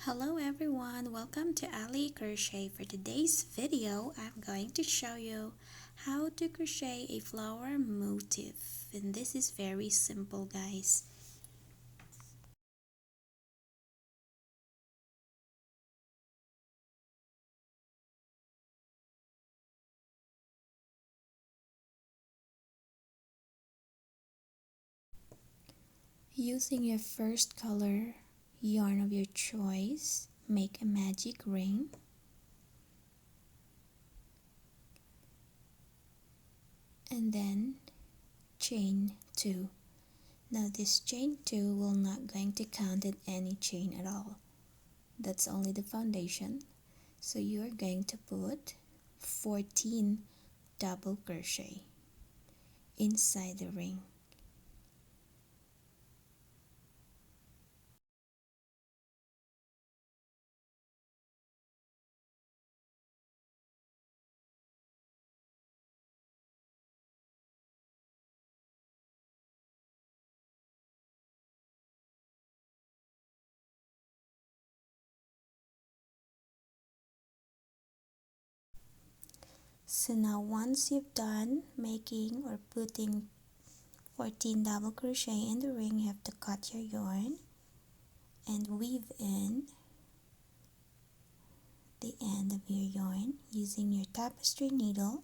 Hello everyone, welcome to Ali Crochet. For today's video, I'm going to show you how to crochet a flower motif. And this is very simple, guys. Using your first color yarn of your choice, make a magic ring. And then chain 2. Now this chain 2 will not going to count at any chain at all. That's only the foundation. So you're going to put 14 double crochet inside the ring. So now once you've done making or putting 14 double crochet in the ring, you have to cut your yarn and weave in the end of your yarn using your tapestry needle.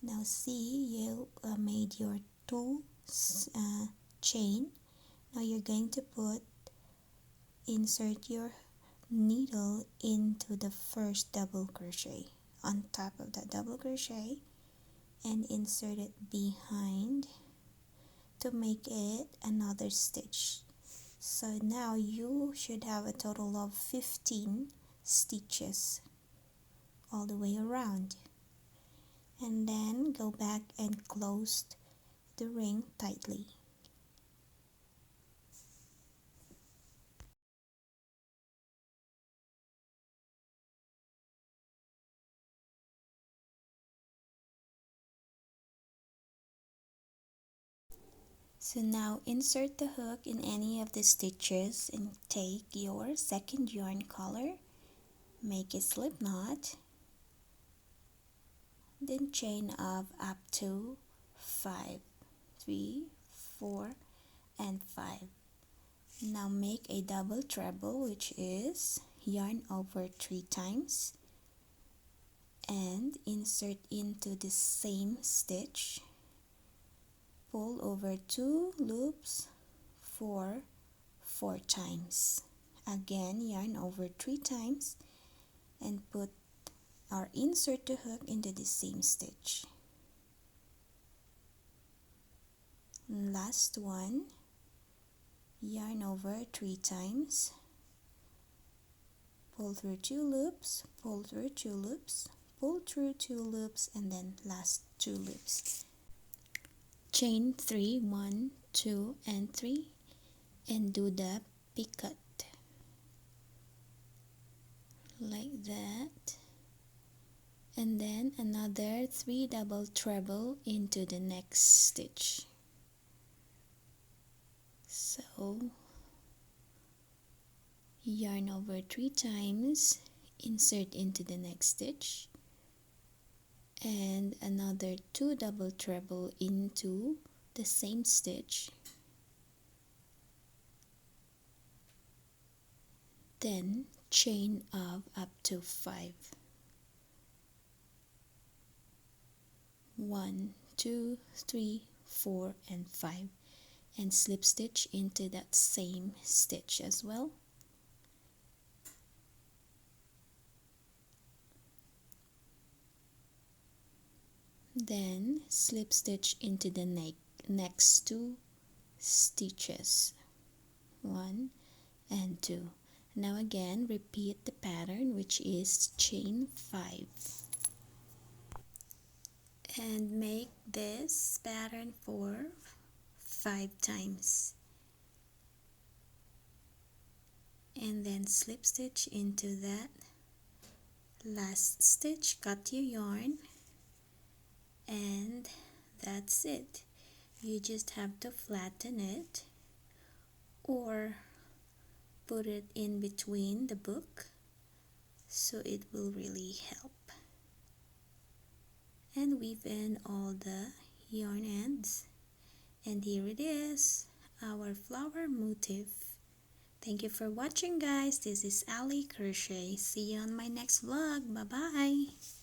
Now see, you made your two chain. Now you're going to insert your needle into the first double crochet on top of that double crochet and insert it behind to make it another stitch. So now you should have a total of 15 stitches all the way around, and then go back and close the ring tightly. So now insert the hook in any of the stitches and take your second yarn color, make a slip knot, then chain up to 5, 3, 4 and 5. Now make a double treble, which is yarn over 3 times and insert into the same stitch. Pull over 2 loops for 4 times. Again, yarn over 3 times and put or insert the hook into the same stitch. Last one, yarn over 3 times, pull through 2 loops, pull through 2 loops, pull through 2 loops, and then last 2 loops. Chain 3, 1, 2 and 3, and do the picot like that, and then another 3 double treble into the next stitch. So yarn over 3 times, insert into the next stitch, and another 2 double treble into the same stitch, then chain up to 5. 1, 2, 3, 4 and 5, and slip stitch into that same stitch as well. Then slip stitch into the next 2 stitches, 1 and 2. Now again repeat the pattern, which is chain 5, and make this pattern for 5 times, and then slip stitch into that last stitch, cut your yarn, and that's it. You just have to flatten it or put it in between the book, so it will really help. And weave in all the yarn ends. And here it is, our flower motif. Thank you for watching, guys. This is Ali Crochet. See you on my next vlog. Bye bye.